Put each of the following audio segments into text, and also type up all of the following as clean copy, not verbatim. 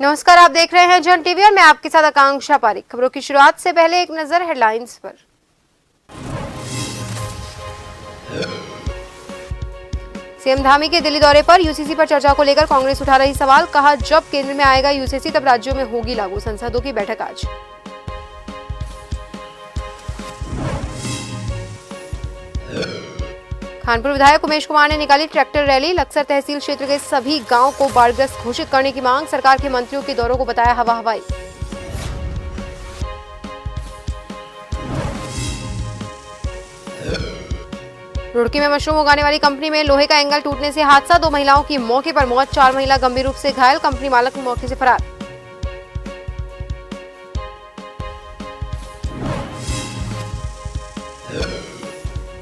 नमस्कार, आप देख रहे हैं जन टीवी और मैं आपके साथ आकांक्षा पारिक। खबरों की शुरुआत से पहले एक नजर हेडलाइंस पर। सीएम धामी के दिल्ली दौरे पर यूसीसी पर चर्चा को लेकर कांग्रेस उठा रही सवाल। कहा, जब केंद्र में आएगा यूसीसी तब राज्यों में होगी लागू। संसदों की बैठक आज। कानपुर विधायक उमेश कुमार ने निकाली ट्रैक्टर रैली। लक्सर तहसील क्षेत्र के सभी गांव को बाढ़ग्रस्त घोषित करने की मांग। सरकार के मंत्रियों के दौरों को बताया हवा हवाई। रुड़की में मशरूम उगाने वाली कंपनी में लोहे का एंगल टूटने से हादसा। 2 महिलाओं की मौके पर मौत, 4 महिला गंभीर रूप से घायल। कंपनी मालक मौके से फरार।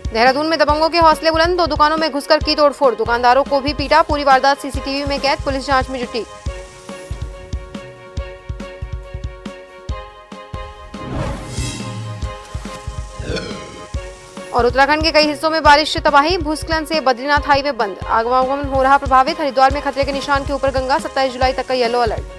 देहरादून में दबंगों के हौसले बुलंद। 2 दुकानों में घुसकर की तोड़फोड़, दुकानदारों को भी पीटा। पूरी वारदात सीसीटीवी में कैद, पुलिस जांच में जुटी। और उत्तराखंड के कई हिस्सों में बारिश से तबाही। भूस्खलन से बद्रीनाथ हाईवे बंद, आवागमन हो रहा प्रभावित। हरिद्वार में खतरे के निशान के ऊपर गंगा, 27 जुलाई तक का येलो अलर्ट।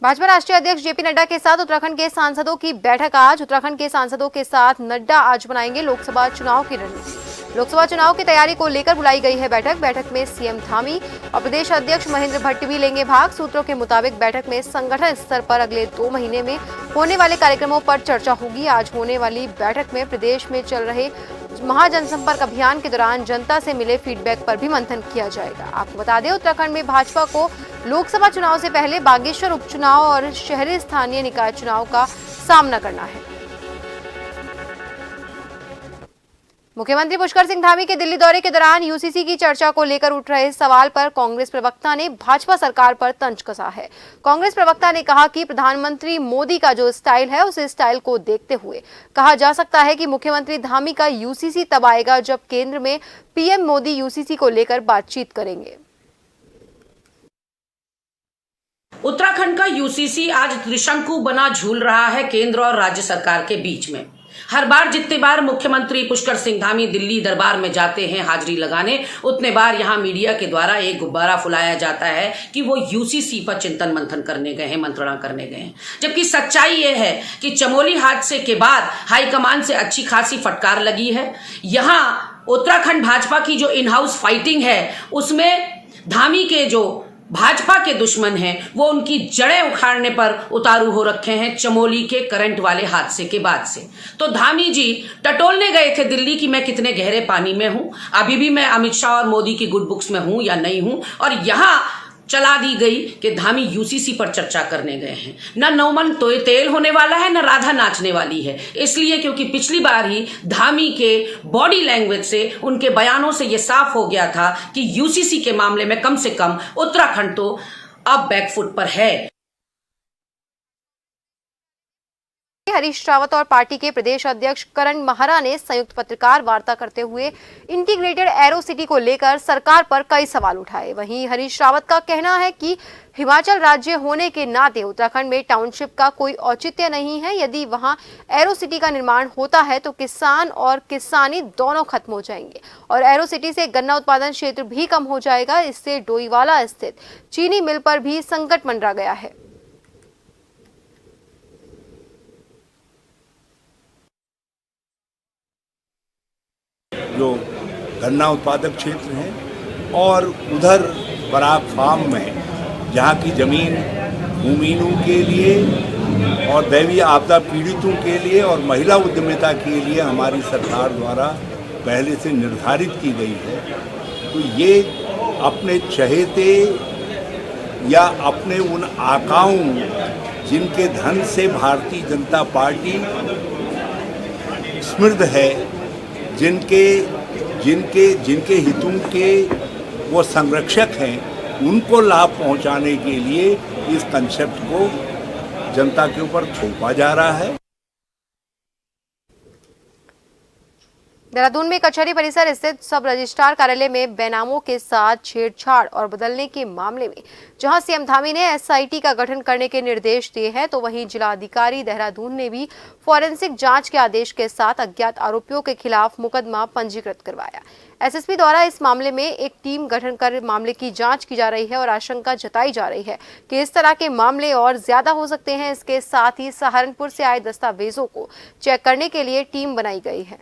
भाजपा राष्ट्रीय अध्यक्ष जेपी नड्डा के साथ उत्तराखंड के सांसदों की बैठक आज। उत्तराखंड के सांसदों के साथ नड्डा आज बनाएंगे लोकसभा चुनाव की रणनीति। लोकसभा चुनाव की तैयारी को लेकर बुलाई गई है बैठक। बैठक में सीएम धामी और प्रदेश अध्यक्ष महेंद्र भट्ट भी लेंगे भाग। सूत्रों के मुताबिक बैठक में संगठन स्तर पर अगले 2 महीने में होने वाले कार्यक्रमों पर चर्चा होगी। आज होने वाली बैठक में प्रदेश में चल रहे महाजनसंपर्क अभियान के दौरान जनता से मिले फीडबैक पर भी मंथन किया जाएगा। आपको बता दें, उत्तराखंड में भाजपा को लोकसभा चुनाव से पहले बागेश्वर उपचुनाव और शहरी स्थानीय निकाय चुनाव का सामना करना है। मुख्यमंत्री पुष्कर सिंह धामी के दिल्ली दौरे के दौरान यूसीसी की चर्चा को लेकर उठ रहे सवाल पर कांग्रेस प्रवक्ता ने भाजपा सरकार पर तंज कसा है। कांग्रेस प्रवक्ता ने कहा कि प्रधानमंत्री मोदी का जो स्टाइल है, उस स्टाइल को देखते हुए कहा जा सकता है कि मुख्यमंत्री धामी का यूसीसी तब आएगा जब केंद्र में पीएम मोदी यूसीसी को लेकर बातचीत करेंगे। उत्तराखंड का यूसीसी आज त्रिशंकु बना झूल रहा है केंद्र और राज्य सरकार के बीच में। हर बार जितने बार मुख्यमंत्री पुष्कर सिंह धामी दिल्ली दरबार में जाते हैं हाजिरी लगाने, उतने बार यहां मीडिया के द्वारा एक गुब्बारा फुलाया जाता है कि वो यूसीसी पर चिंतन मंथन करने गए हैं, मंत्रणा करने गए हैं। जबकि सच्चाई ये है कि चमोली हादसे के बाद हाईकमान से अच्छी खासी फटकार लगी है। यहां उत्तराखंड भाजपा की जो इन हाउस फाइटिंग है, उसमें धामी के जो भाजपा के दुश्मन हैं वो उनकी जड़ें उखाड़ने पर उतारू हो रखे हैं चमोली के करंट वाले हादसे के बाद से। तो धामी जी टटोलने गए थे दिल्ली कि मैं कितने गहरे पानी में हूं, अभी भी मैं अमित शाह और मोदी की गुड बुक्स में हूं या नहीं हूं। और यहां चला दी गई कि धामी यूसीसी पर चर्चा करने गए हैं। न नौमन तो तेल होने वाला है, न राधा नाचने वाली है। इसलिए क्योंकि पिछली बार ही धामी के बॉडी लैंग्वेज से, उनके बयानों से यह साफ हो गया था कि यूसीसी के मामले में कम से कम उत्तराखंड तो अब बैकफुट पर है। हरीश रावत और पार्टी के प्रदेश अध्यक्ष करण महरा ने संयुक्त पत्रकार वार्ता करते हुए इंटीग्रेटेड एरो सिटी को लेकर सरकार पर कई सवाल उठाए। वहीं हरीश रावत का कहना है कि हिमाचल राज्य होने के नाते उत्तराखंड में टाउनशिप का कोई औचित्य नहीं है। यदि वहां एरो सिटी का निर्माण होता है तो किसान और किसानी दोनों खत्म हो जाएंगे और एरो सिटी से गन्ना उत्पादन क्षेत्र भी कम हो जाएगा। इससे डोईवाला स्थित चीनी मिल पर भी संकट मंडरा गया है। जो गन्ना उत्पादक क्षेत्र हैं और उधर बराक फार्म में जहाँ की ज़मीन भूमिहीनों के लिए और दैवीय आपदा पीड़ितों के लिए और महिला उद्यमिता के लिए हमारी सरकार द्वारा पहले से निर्धारित की गई है। तो ये अपने चहेते या अपने उन आकाओं जिनके धन से भारतीय जनता पार्टी समृद्ध है, जिनके हितों के वो संरक्षक हैं, उनको लाभ पहुंचाने के लिए इस कंसेप्ट को जनता के ऊपर थोपा जा रहा है। देहरादून में कचहरी परिसर स्थित सब रजिस्ट्रार कार्यालय में बेनामों के साथ छेड़छाड़ और बदलने के मामले में जहां सीएम धामी ने एसआईटी का गठन करने के निर्देश दिए हैं, तो वहीं जिलाधिकारी देहरादून ने भी फॉरेंसिक जांच के आदेश के साथ अज्ञात आरोपियों के खिलाफ मुकदमा पंजीकृत करवाया। एसएसपी द्वारा इस मामले में एक टीम गठन कर मामले की जांच की जा रही है और आशंका जताई जा रही है कि इस तरह के मामले और ज्यादा हो सकते हैं। इसके साथ ही सहारनपुर से आए दस्तावेजों को चेक करने के लिए टीम बनाई गई है।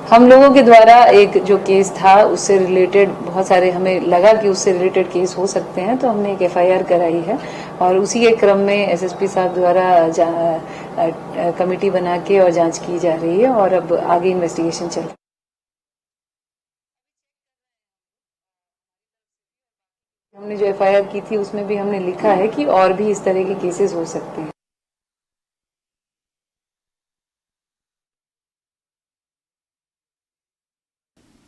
हम लोगों के द्वारा एक जो केस था उससे रिलेटेड बहुत सारे हमें लगा कि उससे रिलेटेड केस हो सकते हैं, तो हमने एक एफआईआर कराई है और उसी के क्रम में एसएसपी साहब द्वारा कमेटी बना के और जांच की जा रही है और अब आगे इन्वेस्टिगेशन चल रहा है। हमने जो एफआईआर की थी उसमें भी हमने लिखा है कि और भी इस तरह के केसेस हो सकते हैं।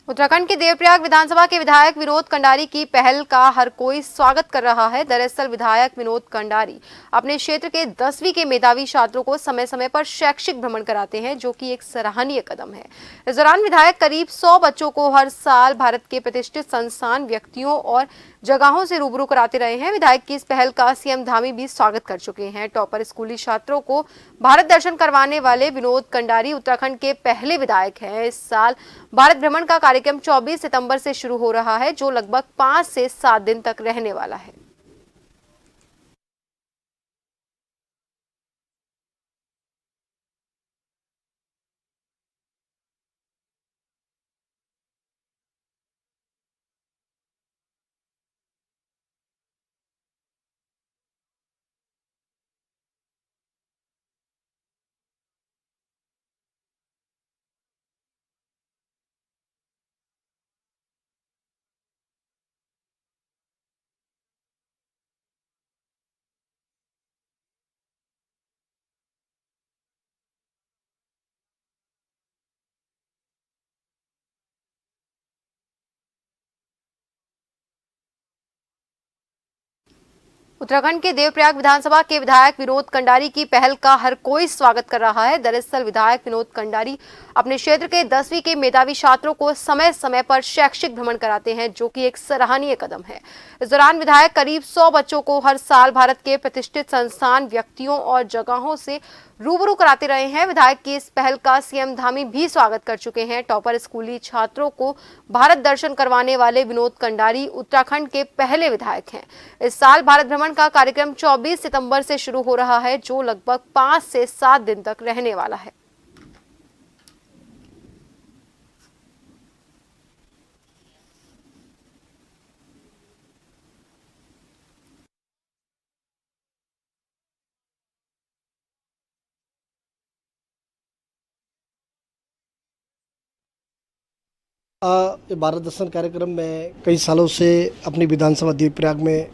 उत्तराखंड के देवप्रयाग विधानसभा के विधायक विनोद कंडारी की पहल का हर कोई स्वागत कर रहा है। दरअसल विधायक विनोद कंडारी अपने क्षेत्र के 10वीं के मेधावी छात्रों को समय समय पर शैक्षिक भ्रमण कराते हैं, जो कि एक सराहनीय कदम है। इस दौरान विधायक करीब 100 बच्चों को हर साल भारत के प्रतिष्ठित संस्थान, व्यक्तियों और जगहों से रूबरू कराते रहे हैं। विधायक की इस पहल का सीएम धामी भी स्वागत कर चुके हैं। टॉपर स्कूली छात्रों को भारत दर्शन करवाने वाले विनोद कंडारी उत्तराखंड के पहले विधायक हैं। इस साल भारत भ्रमण का कार्यक्रम 24 सितंबर से शुरू हो रहा है, जो लगभग 5 से 7 दिन तक रहने वाला है। उत्तराखंड के देवप्रयाग विधानसभा के विधायक विनोद कंडारी की पहल का हर कोई स्वागत कर रहा है। दरअसल विधायक विनोद कंडारी अपने क्षेत्र के 10वीं के मेधावी छात्रों को समय समय पर शैक्षिक भ्रमण कराते हैं, जो कि एक सराहनीय कदम है। इस दौरान विधायक करीब 100 बच्चों को हर साल भारत के प्रतिष्ठित संस्थान, व्यक्तियों और जगहों से रूबरू कराते रहे हैं। विधायक की इस पहल का सीएम धामी भी स्वागत कर चुके हैं। टॉपर स्कूली छात्रों को भारत दर्शन करवाने वाले विनोद कंडारी उत्तराखंड के पहले विधायक हैं। इस साल भारत भ्रमण का कार्यक्रम 24 सितंबर से शुरू हो रहा है, जो लगभग 5 से 7 दिन तक रहने वाला है। भारत दर्शन कार्यक्रम में कई सालों से अपनी विधानसभा देवप्रयाग में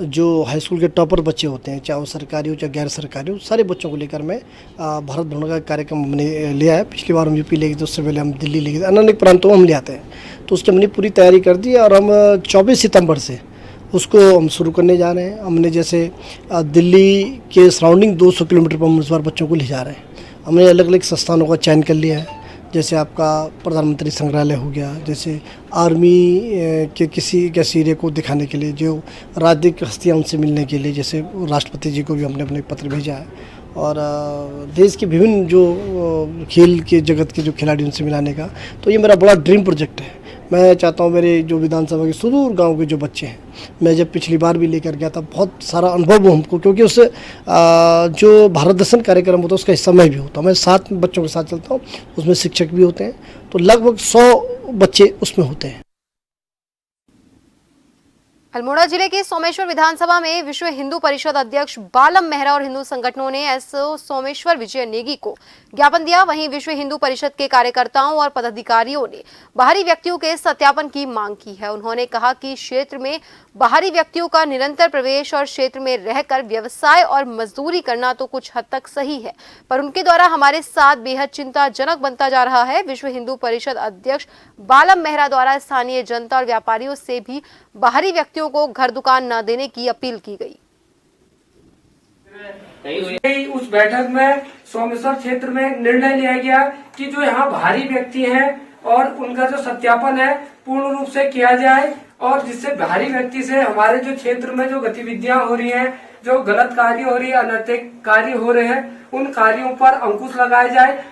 जो हाई स्कूल के टॉपर बच्चे होते हैं, चाहे वो सरकारी हो चाहे गैर सरकारी हो, सारे बच्चों को लेकर मैं भारत भ्रमण का कार्यक्रम हमने लिया है। पिछली बार हम यूपी ले गए थे, उससे पहले हम दिल्ली ले गए थे, अनेक प्रांतों में हम ले आते हैं। तो उसकी हमने पूरी तैयारी कर दी और हम 24 सितंबर से उसको हम शुरू करने जा रहे हैं। हमने जैसे दिल्ली के सराउंडिंग 200 किलोमीटर पर हम इस बार बच्चों को ले जा रहे हैं। हमने अलग अलग संस्थानों का चयन कर लिया है, जैसे आपका प्रधानमंत्री संग्रहालय हो गया, जैसे आर्मी के किसी गैसीरे को दिखाने के लिए, जो राजनीतिक हस्तियाँ उनसे मिलने के लिए, जैसे राष्ट्रपति जी को भी हमने अपने पत्र भेजा है, और देश के विभिन्न जो खेल के जगत के जो खिलाड़ी उनसे मिलाने का। तो ये मेरा बड़ा ड्रीम प्रोजेक्ट है। मैं चाहता हूँ मेरे जो विधानसभा के सुदूर गांव के जो बच्चे हैं, मैं जब पिछली बार भी लेकर गया था, बहुत सारा अनुभव हो हमको, क्योंकि उससे जो भारत दर्शन कार्यक्रम होता है उसका हिस्सा मैं भी होता हूँ। मैं 7 बच्चों के साथ चलता हूँ, उसमें शिक्षक भी होते हैं, तो लगभग 100 बच्चे उसमें होते हैं। अल्मोड़ा जिले के सोमेश्वर विधानसभा में विश्व हिंदू परिषद अध्यक्ष बालम मेहरा और हिंदू संगठनों ने एसओ सोमेश्वर विजय नेगी को ज्ञापन दिया। वहीं विश्व हिंदू परिषद के कार्यकर्ताओं और पदाधिकारियों ने बाहरी व्यक्तियों के सत्यापन की मांग की है। उन्होंने कहा कि क्षेत्र में बाहरी व्यक्तियों का निरंतर प्रवेश और क्षेत्र में रहकर व्यवसाय और मजदूरी करना तो कुछ हद तक सही है, पर उनके द्वारा हमारे साथ बेहद चिंताजनक बनता जा रहा है। विश्व हिंदू परिषद अध्यक्ष बालम मेहरा द्वारा स्थानीय जनता और व्यापारियों से भी बाहरी व्यक्तियों को घर दुकान न देने की अपील की गई। उस बैठक में सोमेश्वर क्षेत्र में निर्णय लिया गया कि जो यहाँ बाहरी व्यक्ति हैं और उनका जो सत्यापन है पूर्ण रूप से किया जाए और जिससे बाहरी व्यक्ति से हमारे जो क्षेत्र में जो गतिविधियां हो रही हैं, जो गलत कार्य हो रही है, अनैतिक कार्य हो रहे हैं, उन कार्यों पर अंकुश लगाया जाए।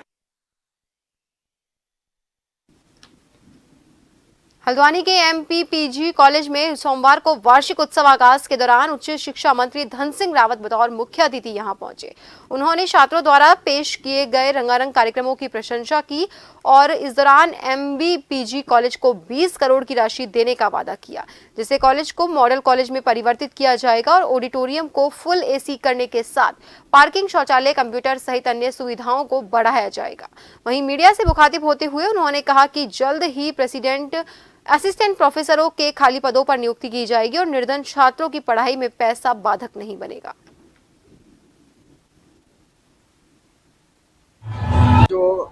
हल्द्वानी के एमपीपीजी कॉलेज में सोमवार को वार्षिक उत्सवाकाश के दौरान उच्च शिक्षा मंत्री धन सिंह रावत बतौर मुख्य अतिथि यहां पहुंचे। उन्होंने छात्रों द्वारा पेश किए गए रंगारंग कार्यक्रमों की प्रशंसा की और इस दौरान एमबीपीजी कॉलेज को 20 करोड़ की राशि देने का वादा किया, जिससे कॉलेज को मॉडल कॉलेज में परिवर्तित किया जाएगा और ऑडिटोरियम को फुल एसी करने के साथ पार्किंग, शौचालय, कंप्यूटर सहित अन्य सुविधाओं को बढ़ाया जाएगा। वहीं मीडिया से मुखातिब होते हुए उन्होंने कहा कि जल्द ही असिस्टेंट प्रोफेसरों के खाली पदों पर नियुक्ति की जाएगी और निर्धन छात्रों की पढ़ाई में पैसा बाधक नहीं बनेगा। जो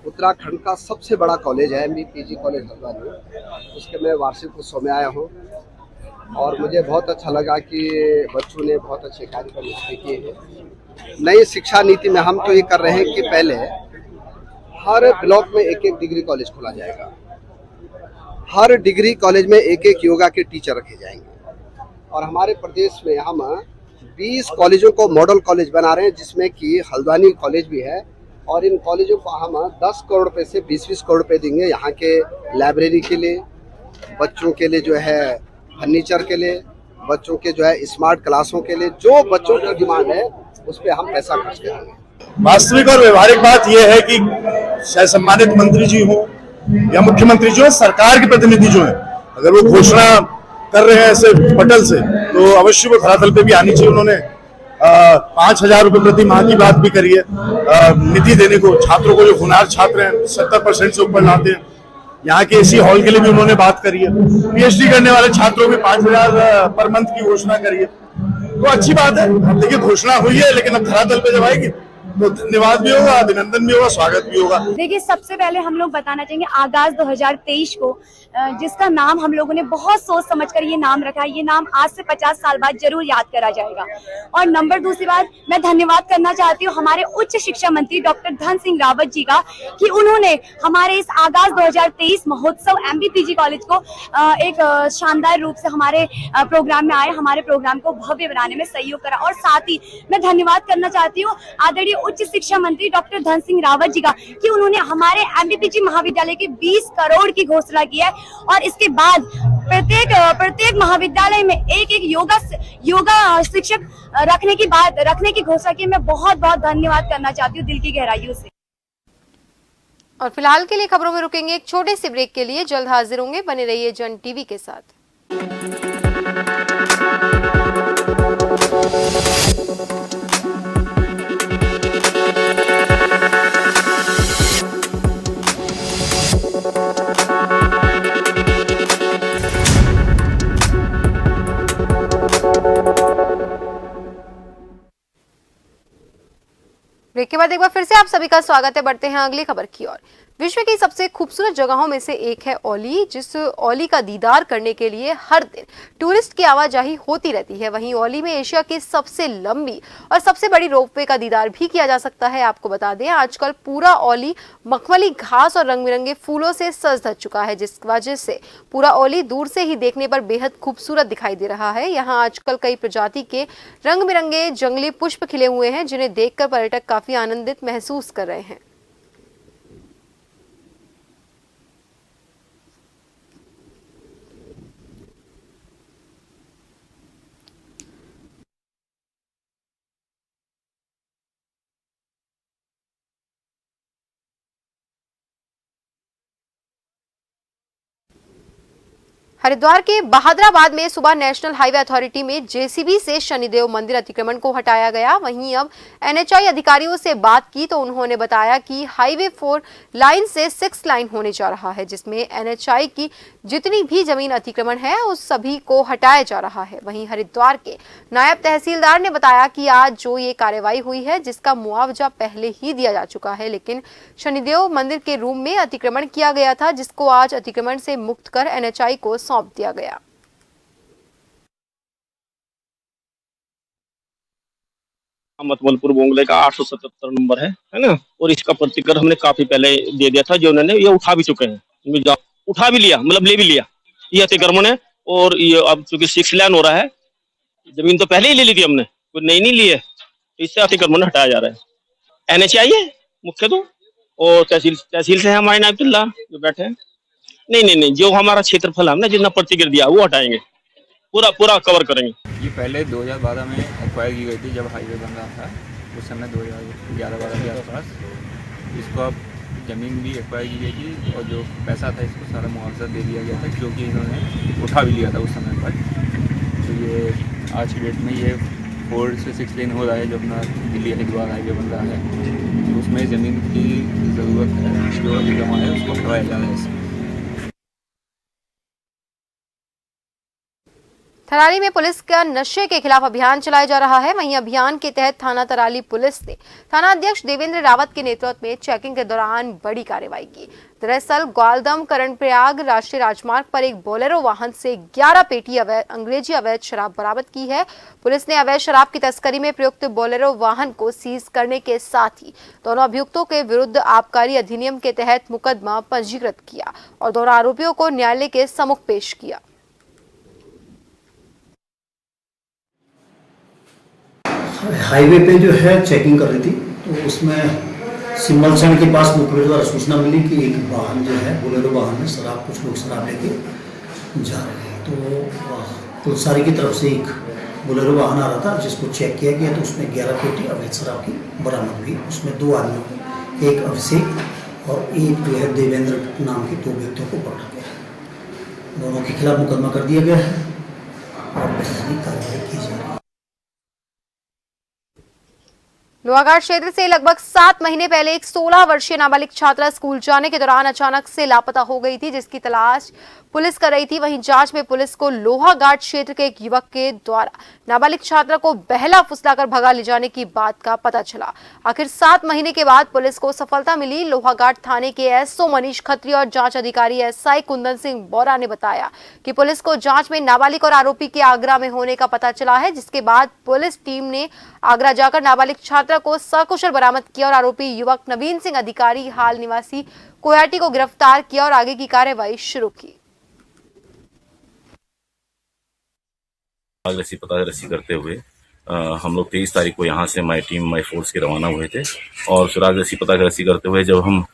उत्तराखंड का सबसे बड़ा कॉलेज है एमबीपीजी कॉलेज हल्द्वानी, उसके मैं वार्षिक उत्सव में आया हूँ और मुझे बहुत अच्छा लगा कि बच्चों ने बहुत अच्छे कार्यक्रम इसमें किए हैं। नई शिक्षा नीति में हम तो ये कर रहे हैं कि पहले हर ब्लॉक में एक डिग्री कॉलेज खोला जाएगा, हर डिग्री कॉलेज में एक योगा के टीचर रखे जाएंगे और हमारे प्रदेश में हम 20 कॉलेजों को मॉडल कॉलेज बना रहे हैं, जिसमें कि हल्द्वानी कॉलेज भी है और इन कॉलेजों को हम 10 करोड़ रुपए से 20-20 करोड़ रुपए देंगे यहाँ के लाइब्रेरी के लिए, बच्चों के लिए जो है फर्नीचर के लिए, बच्चों के जो है स्मार्ट क्लासों के लिए, जो बच्चों की डिमांड है उस पर हम पैसा खर्च करेंगे। वास्तविक और व्यवहारिक बात यह है कि शायद सम्मानित मंत्री जी हो या मुख्यमंत्री जो है, सरकार के प्रतिनिधि जो है, अगर वो घोषणा कर रहे हैं ऐसे पटल से तो अवश्य वो धरातल पे भी आनी चाहिए। उन्होंने 5,000 रुपए प्रति माह की बात भी करी है, निधि देने को छात्रों को, जो होनहार छात्र हैं 70% से ऊपर लाते हैं। यहाँ के एसी हॉल के लिए भी उन्होंने बात करी है। पीएचडी करने वाले छात्रों में 5,000 पर मंथ की घोषणा करी है, तो अच्छी बात है। अब देखिए घोषणा हुई है, लेकिन अब धरातल पे जब आएगी तो धन्यवाद भी होगा, अभिनंदन भी होगा, स्वागत भी होगा। देखिए सबसे पहले हम लोग बताना चाहेंगे आगाज 2023 को, जिसका नाम हम लोगों ने बहुत सोच समझकर ये नाम रखा है। ये नाम आज से 50 साल बाद जरूर याद करा जाएगा। और नंबर दूसरी बात, मैं धन्यवाद करना चाहती हूँ हमारे उच्च शिक्षा मंत्री डॉक्टर धन सिंह रावत जी का कि उन्होंने हमारे इस आगाज 2023 महोत्सव एमबीपीजी कॉलेज को एक शानदार रूप से हमारे प्रोग्राम में आए, हमारे प्रोग्राम को भव्य बनाने में सहयोग करा। और साथ ही मैं धन्यवाद करना चाहती हूँ आदरणीय उच्च शिक्षा मंत्री डॉक्टर धन सिंह रावत जी का कि उन्होंने हमारे एमबीपीजी महाविद्यालय की 20 करोड़ की घोषणा की है और इसके बाद प्रत्येक महाविद्यालय में एक योगा शिक्षक रखने की घोषणा की। मैं बहुत बहुत धन्यवाद करना चाहती हूँ दिल की गहराइयों से। और फिलहाल के लिए खबरों में रुकेंगे एक छोटे से ब्रेक के लिए। जल्द हाजिर होंगे, बने रहिए जन टीवी के साथ। ब्रेक के बाद एक बार फिर से आप सभी का स्वागत है। बढ़ते हैं अगली खबर की ओर। विश्व की सबसे खूबसूरत जगहों में से एक है औली, जिस औली का दीदार करने के लिए हर दिन टूरिस्ट की आवाजाही होती रहती है। वहीं औली में एशिया की सबसे लंबी और सबसे बड़ी रोपवे का दीदार भी किया जा सकता है। आपको बता दें, आजकल पूरा औली मखमली घास और रंग बिरंगे फूलों से सज धज चुका है, जिस वजह से पूरा औली दूर से ही देखने पर बेहद खूबसूरत दिखाई दे रहा है। यहाँ आजकल कई प्रजाति के रंग बिरंगे जंगली पुष्प खिले हुए हैं, जिन्हें देखकर पर्यटक काफी आनंदित महसूस कर रहे हैं। हरिद्वार के बहादुराबाद में सुबह नेशनल हाईवे अथॉरिटी में जेसीबी से शनिदेव मंदिर अतिक्रमण को हटाया गया। वहीं अब एनएचआई अधिकारियों से बात की तो उन्होंने बताया कि हाईवे 4 लाइन से 6 लाइन होने जा रहा है, जिसमें एनएचआई की जितनी भी जमीन अतिक्रमण है उस सभी को हटाया जा रहा है। वहीं हरिद्वार के नायब तहसीलदार ने बताया कि आज जो ये कार्रवाई हुई है जिसका मुआवजा पहले ही दिया जा चुका है, लेकिन शनिदेव मंदिर के रूम में अतिक्रमण किया गया था, जिसको आज अतिक्रमण से मुक्त कर एनएचआई को सौंप दिया गया। मतमलपुर बोंगले का 877 नंबर है ना, और इसका प्रतिकर हमने काफी पहले दे दिया था, जो उन्होंने ये उठा भी चुके हैं, उठा भी लिया, मतलब ले भी लिया ये अतिक्रमण है। और ये अब चूंकि 6 लाइन हो रहा है, जमीन तो पहले ही ले ली थी हमने, कोई नई नहीं ली है, तो इससे अतिक्रमण हटाया जा रहा है। एनएचआई है मुख्य तो, और तहसील से है हमारे नायब जो बैठे हैं। नहीं, जो हमारा क्षेत्रफल हमने जितना प्रतिक्रिया दिया वो हटाएंगे, पूरा कवर करेंगे। ये पहले 2012 में एक्वायर की गई थी, जब हाईवे बन रहा था उस समय 2011-12 के आसपास। इसको अब ज़मीन भी एक्वायर की गई थी और जो पैसा था इसको सारा मुआवजा दे दिया गया था, क्योंकि इन्होंने उठा भी लिया था उस समय पर। तो ये आज की डेट में ये 4 से 6 लेन हो रहा है, जो अपना दिल्ली हरिद्वार हाईवे बन रहा है, तो उसमें ज़मीन की ज़रूरत है, जो अतिक्रमण है उसको हटवाया जा रहा है। थराली में पुलिस का नशे के खिलाफ अभियान चलाया जा रहा है। वहीं अभियान के तहत थाना थराली पुलिस ने थाना अध्यक्ष देवेंद्र रावत के नेतृत्व में चेकिंग के दौरान बड़ी कार्रवाई की। दरअसल ग्वालदम कर्णप्रयाग राष्ट्रीय राजमार्ग पर एक बोलेरो वाहन से 11 पेटी अंग्रेजी अवैध शराब बरामद की है। पुलिस ने अवैध शराब की तस्करी में प्रयुक्त बोलेरो वाहन को सीज करने के साथ ही दोनों अभियुक्तों के विरुद्ध आबकारी अधिनियम के तहत मुकदमा पंजीकृत किया और दोनों आरोपियों को न्यायालय के सम्मुख पेश किया। हाईवे पे जो है चेकिंग कर रही थी, तो उसमें सिमलसण के पास मुखबिर द्वारा सूचना मिली कि एक वाहन जो है बोलेरो वाहन में शराब, कुछ लोग शराब लेके जा रहे हैं। तो पुलिसारी की तरफ से एक बोलेरो वाहन आ रहा था, जिसको चेक किया गया तो उसमें 11 पेटी अवैध शराब की बरामद हुई। उसमें 2 आदमी, एक अभिषेक और एक जो है देवेंद्र नाम के 2 व्यक्तियों को पकड़ा गया। दोनों के खिलाफ मुकदमा कर दिया गया है और वैधानिक कार्रवाई की जा रही है। लोहाघाट क्षेत्र से लगभग 7 महीने पहले एक 16 वर्षीय नाबालिग छात्रा स्कूल जाने के दौरान अचानक से लापता हो गई थी, जिसकी तलाश पुलिस कर रही थी। वहीं जांच में पुलिस को लोहाघाट क्षेत्र के एक युवक के द्वारा नाबालिग छात्रा को बहला फुसलाकर भगा ले जाने की बात का पता चला। आखिर 7 महीने के बाद पुलिस को सफलता मिली। लोहाघाट थाने के एसओ मनीष खत्री और जांच अधिकारी एसआई कुंदन सिंह बोरा ने बताया कि पुलिस को जांच में नाबालिग और आरोपी के आगरा में होने का पता चला है, जिसके बाद पुलिस टीम ने आगरा जाकर नाबालिग छात्रा को सकुशल बरामद किया और आरोपी युवक नवीन सिंह अधिकारी हाल निवासी कोयाटी को गिरफ्तार किया और आगे की कार्रवाई शुरू की। रस्सी करते हुए हम लोग 23 तारीख को यहाँ से माई टीम माई फोर्स के रवाना हुए थे, और सुराग रस्सी करते हुए जब हम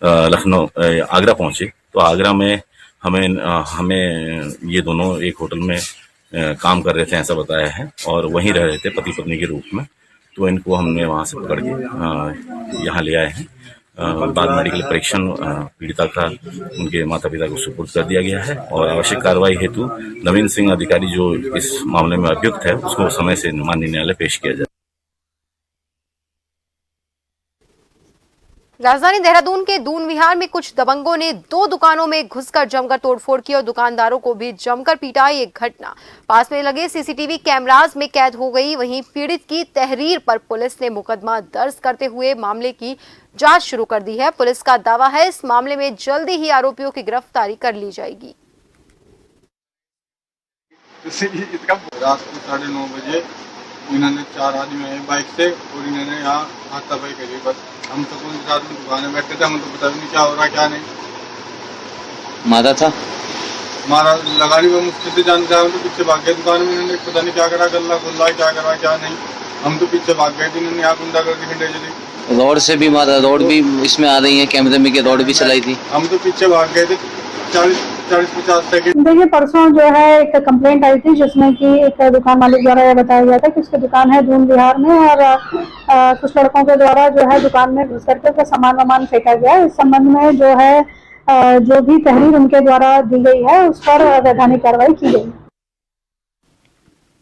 लखनऊ आगरा पहुंचे तो आगरा में हमें ये दोनों एक होटल में काम कर रहे थे ऐसा बताया है, और वहीं रह रहे थे पति पत्नी के रूप में। तो इनको हमने वहाँ से पकड़ के यहाँ ले आए हैं। बाद मेडिकल परीक्षण पीड़िता का उनके माता पिता को सुपुर्द कर दिया गया है, और आवश्यक कार्रवाई हेतु नवीन सिंह अधिकारी जो इस मामले में अभियुक्त है उसको समय से माननीय न्यायालय पेश किया जाए। राजधानी देहरादून के दून विहार में कुछ दबंगों ने 2 दुकानों में घुसकर जमकर तोड़फोड़ की और दुकानदारों को भी जमकर पीटा। ये घटना पास में लगे सीसीटीवी कैमरास में कैद हो गई। वहीं पीड़ित की तहरीर पर पुलिस ने मुकदमा दर्ज करते हुए मामले की जांच शुरू कर दी है। पुलिस का दावा है इस मामले में जल्दी ही आरोपियों की गिरफ्तारी कर ली जाएगी। रात को 9:30 बजे इन्होंने 4 आदमी आए बाइक से और इन्होंने यहाँ हाथापाई करी। बस हम तो उनके साथ में दुकान में बैठे थे, हमें तो पता भी नहीं क्या हो रहा क्या नहीं। मारा था, मारा लगाने में मुश्किल से जान जाए तो पीछे भाग गए दुकान में। इन्होंने पता नहीं क्या करा, गल्ला खुल्ला क्या करा क्या नहीं, हम तो पीछे भाग गए थे। इन्होंने यहाँ गुंडा करके खंडे चली, रोड से भी मारा, रोड भी इसमें आ रही है, कैमरे में के रोड भी चलाई थी। हम तो पीछे भाग गए थे 40-50 सेकंड। देखिए, परसों जो है एक कंप्लेंट आई थी जिसमें कि एक दुकान मालिक द्वारा यह बताया गया था कि उसकी दुकान है दून विहार में और कुछ लड़कों के द्वारा जो है दुकान में घुस करके सामान फेंका गया। इस संबंध में जो है जो भी तहरीर उनके द्वारा दी गई है उस पर वैधानिक कार्रवाई की गई।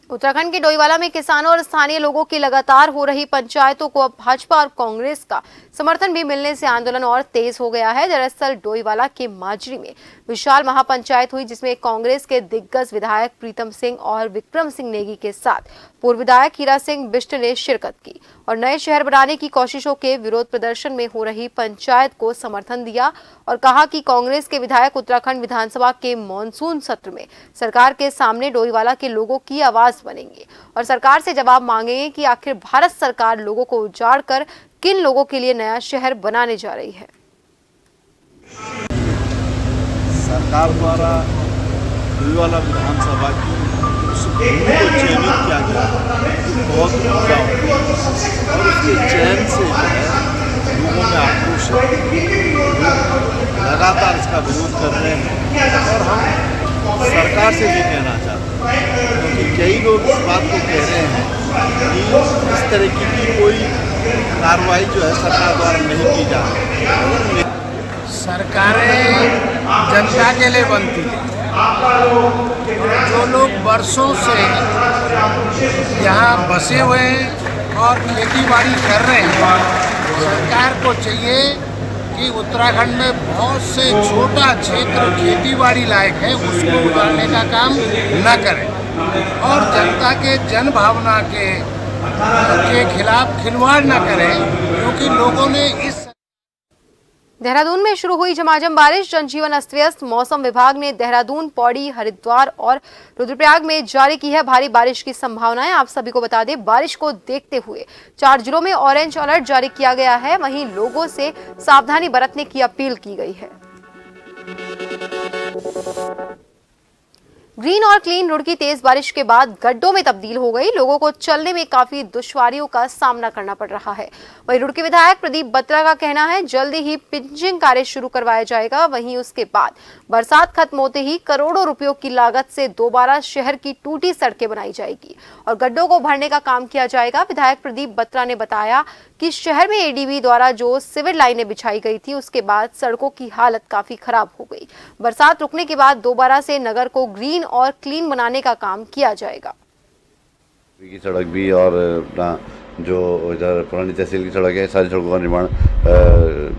उत्तराखंड के डोईवाला में किसानों और स्थानीय लोगों की लगातार हो रही पंचायतों को अब भाजपा और कांग्रेस का समर्थन भी मिलने से आंदोलन और तेज हो गया है। दरअसल डोईवाला के माजरी में विशाल महापंचायत हुई, जिसमें कांग्रेस के दिग्गज विधायक प्रीतम सिंह और विक्रम सिंह नेगी के साथ पूर्व विधायक हीरा सिंह बिष्ट ने शिरकत की और नए शहर बनाने की कोशिशों के विरोध प्रदर्शन में हो रही पंचायत को समर्थन दिया और कहा कि कांग्रेस के विधायक उत्तराखंड विधानसभा के मॉनसून सत्र में सरकार के सामने डोईवाला के लोगों की आवाज बनेंगे और सरकार से जवाब मांगेंगे कि आखिर भारत सरकार लोगों को उजाड़कर किन लोगों के लिए नया शहर बनाने जा रही है। सरकार द्वारा डोईवाला विधानसभा की भूमि को चयनित किया गया बहुत उपजाऊ और उसके चयन से जो है लोगों में आक्रोश लगातार इसका विरोध कर रहे हैं और हम सरकार से भी कहना चाहते हैं, क्योंकि कई लोग इस बात को कह रहे हैं कि इस तरीके की कोई कार्रवाई जो है सरकार द्वारा नहीं की जा रही। सरकारें जनता के लिए बनती है। जो लोग वर्षों से यहाँ बसे हुए हैं और खेती बाड़ी कर रहे हैं, सरकार को चाहिए कि उत्तराखंड में बहुत से छोटा क्षेत्र खेती बाड़ी लायक है उसको उजाड़ने का काम न करें और जनता के जन भावना के खिलाफ खिलवाड़ न करें, क्योंकि लोगों ने इस देहरादून में शुरू हुई झमाझम बारिश, जनजीवन अस्त व्यस्त। मौसम विभाग ने देहरादून, पौड़ी, हरिद्वार और रुद्रप्रयाग में जारी की है भारी बारिश की संभावनाएं। आप सभी को बता दें, बारिश को देखते हुए 4 जिलों में ऑरेंज अलर्ट जारी किया गया है। वहीं लोगों से सावधानी बरतने की अपील की गई है। ग्रीन और क्लीन रुड़की तेज बारिश के बाद गड्ढों में तब्दील हो गई। लोगों को चलने में काफी दुश्वारियों का सामना करना पड़ रहा है। वहीं रुड़की विधायक प्रदीप बत्रा का कहना है जल्दी ही पिंचिंग कार्य शुरू करवाया जाएगा। वहीं उसके बाद बरसात खत्म होते ही करोड़ों रुपयों की लागत से दोबारा शहर की टूटी सड़कें बनाई जाएगी और गड्ढों को भरने का काम किया जाएगा। विधायक प्रदीप बत्रा ने बताया कि शहर में एडीबी द्वारा जो सिविल लाइनें बिछाई गई थी उसके बाद सड़कों की हालत काफी खराब हो गई। बरसात रुकने के बाद दोबारा से नगर को ग्रीन और क्लीन बनाने का काम किया जाएगा। की सड़क भी और जो इधर पुरानी तहसील की सड़क है, सारी सड़कों का निर्माण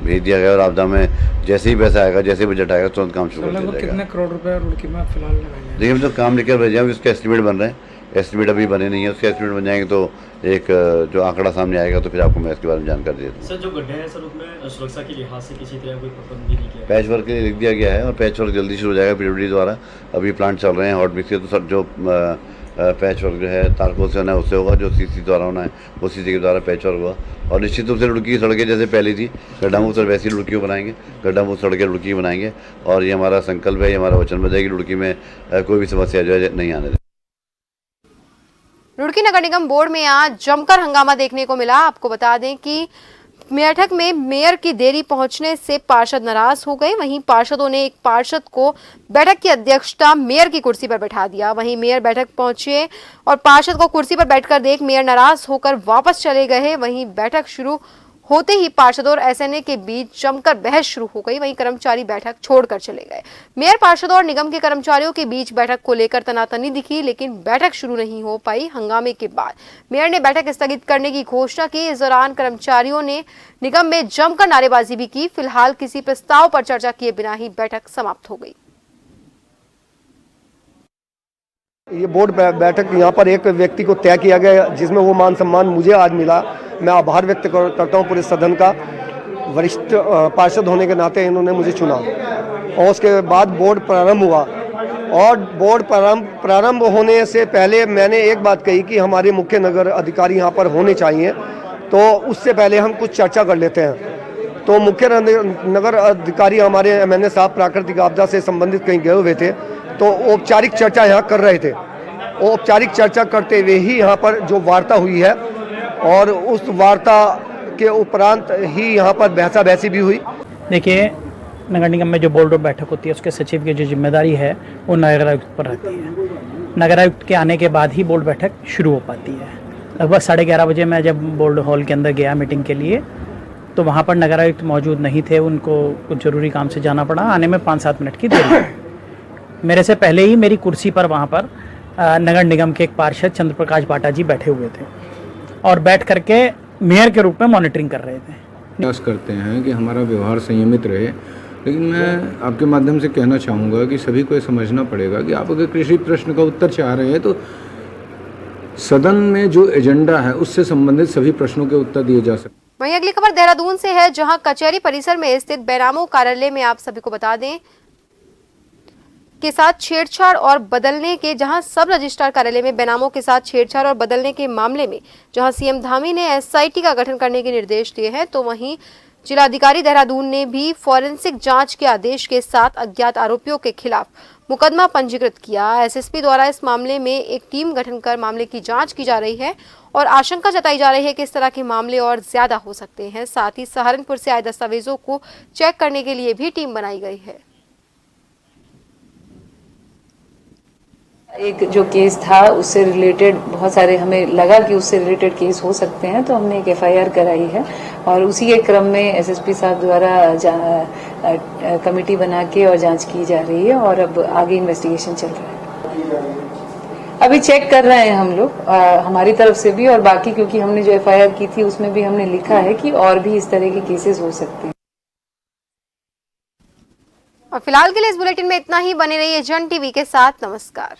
भेज दिया गया और आपदा में जैसे ही पैसा आएगा, जैसे ही बजट आएगा तुरंत काम शुरू कर दिया जाएगा। कितने करोड़ रुपए रुड़की में फिलहाल लगाए? देखिए, हम तो काम लेकर भेजे हैं, उसके एस्टिमेट बन रहे हैं। एस्टिमेट अभी बने नहीं है, उसके एस्टिमेट बन जाएंगे तो एक जो आंकड़ा सामने आएगा तो फिर आपको मैं इसके बारे में जानकारी दे दूँगा। सर, जो गड्ढे हैं सर उसमें सुरक्षा के लिहाज से किसी तरह कोई प्रबंध नहीं किया? पैच वर्क के लिए लिख दिया गया है और पैच वर्क जल्दी शुरू हो जाएगा पीडब्ल्यूडी द्वारा। अभी प्लांट चल रहे हैं हॉट मिक्स के, तो सर जो पैच वर्क जो है तारकोल से होना है उससे होगा, जो सीसी द्वारा होना है वो सीसी के द्वारा पैच वर्क होगा। और निश्चित रूप से रुड़की की सड़कें जैसे पहले थी गड्ढा मुक्त वैसी रुड़की बनाएंगे, गड्ढा मुक्त सड़कें रुड़की बनाएंगे और ये हमारा संकल्प है, ये हमारा वचनबद्ध है कि रुड़की में कोई भी समस्या जो है नहीं आने दें। रुड़की नगर निगम बोर्ड में आज जमकर हंगामा देखने को मिला। आपको बता दें कि बैठक में मेयर की देरी पहुंचने से पार्षद नाराज हो गए। वहीं पार्षदों ने एक पार्षद को बैठक की अध्यक्षता मेयर की कुर्सी पर बैठा दिया। वहीं मेयर बैठक पहुंचे और पार्षद को कुर्सी पर बैठकर देख मेयर नाराज होकर वापस चले गए। वहीं बैठक शुरू होते ही पार्षदों और एसएनए के बीच जमकर बहस शुरू हो गई। वहीं कर्मचारी बैठक छोड़कर चले गए। मेयर, पार्षदों और निगम के कर्मचारियों के बीच बैठक को लेकर तनातनी दिखी, लेकिन बैठक शुरू नहीं हो पाई। हंगामे के बाद मेयर ने बैठक स्थगित करने की घोषणा की। इस दौरान कर्मचारियों ने निगम में जमकर नारेबाजी भी की। फिलहाल किसी प्रस्ताव पर चर्चा किए बिना ही बैठक समाप्त हो गई। ये बोर्ड बैठक यहाँ पर एक व्यक्ति को तय किया गया जिसमें वो मान सम्मान मुझे आज मिला। मैं आभार व्यक्त करता हूँ पूरे सदन का। वरिष्ठ पार्षद होने के नाते इन्होंने मुझे चुना और उसके बाद बोर्ड प्रारंभ हुआ और बोर्ड प्रारंभ होने से पहले मैंने एक बात कही कि हमारे मुख्य नगर अधिकारी यहाँ पर होने चाहिए, तो उससे पहले हम कुछ चर्चा कर लेते हैं। तो मुख्य नगर अधिकारी हमारे एमएनए साहब प्राकृतिक आपदा से संबंधित कहीं गए हुए थे, तो औपचारिक चर्चा यहाँ कर रहे थे। औपचारिक चर्चा करते हुए ही यहाँ पर जो वार्ता हुई है और उस वार्ता के उपरांत ही यहाँ पर बहसा बहसी भी हुई। देखिए, नगर निगम में जो बोर्ड ऑफ बैठक होती है उसके सचिव की जो जिम्मेदारी है वो नगर आयुक्त पर रहती है। नगर आयुक्त के आने के बाद ही बोर्ड बैठक शुरू हो पाती है। लगभग 11:30 बजे मैं जब बोर्ड हॉल के अंदर गया मीटिंग के लिए तो वहाँ पर नगर आयुक्त मौजूद नहीं थे, उनको कुछ ज़रूरी काम से जाना पड़ा, आने में 5-7 मिनट की देरी है। मेरे से पहले ही मेरी कुर्सी पर वहाँ पर नगर निगम के एक पार्षद चंद्र प्रकाश बाटा जी बैठे हुए थे और बैठ करके मेयर के रूप में मॉनिटरिंग कर रहे थे। प्रयास करते हैं कि हमारा व्यवहार संयमित रहे, लेकिन मैं आपके माध्यम से कहना चाहूँगा कि सभी को ये समझना पड़ेगा कि आप अगर कृषि प्रश्न का उत्तर चाह रहे हैं तो सदन में जो एजेंडा है उससे संबंधित सभी प्रश्नों के उत्तर दिए जा सकते हैं। वहीं अगली खबर देहरादून से है, जहां कचहरी परिसर में स्थित बेनामो कार्यालय में आप सभी को बता दें के साथ छेड़छाड़ और बदलने के जहां सब रजिस्ट्रार कार्यालय में बेनामों के साथ छेड़छाड़ और बदलने के मामले में जहां सीएम धामी ने एसआईटी का गठन करने के निर्देश दिए हैं, तो वहीं जिलाधिकारी देहरादून ने भी फॉरेंसिक जांच के आदेश के साथ अज्ञात आरोपियों के खिलाफ मुकदमा पंजीकृत किया। एसएसपी द्वारा इस मामले में एक टीम गठन कर मामले की जांच की जा रही है और आशंका जताई जा रही है कि इस तरह के मामले और ज्यादा हो सकते हैं। साथ ही सहारनपुर से आए दस्तावेजों को चेक करने के लिए भी टीम बनाई गई है। एक जो केस था उससे रिलेटेड बहुत सारे हमें लगा कि उससे रिलेटेड केस हो सकते हैं, तो हमने एक एफआईआर कराई है और उसी के क्रम में एसएसपी साहब द्वारा कमेटी बना के और जांच की जा रही है और अब आगे इन्वेस्टिगेशन चल रहा है। अभी चेक कर रहे हैं हम लोग हमारी तरफ से भी, और बाकी क्योंकि हमने जो एफआईआर की थी उसमें भी हमने लिखा है कि और भी इस तरह के केसेस हो सकते हैं। और फिलहाल के लिए इस बुलेटिन में इतना ही। बने रहिए जन टीवी के साथ। नमस्कार।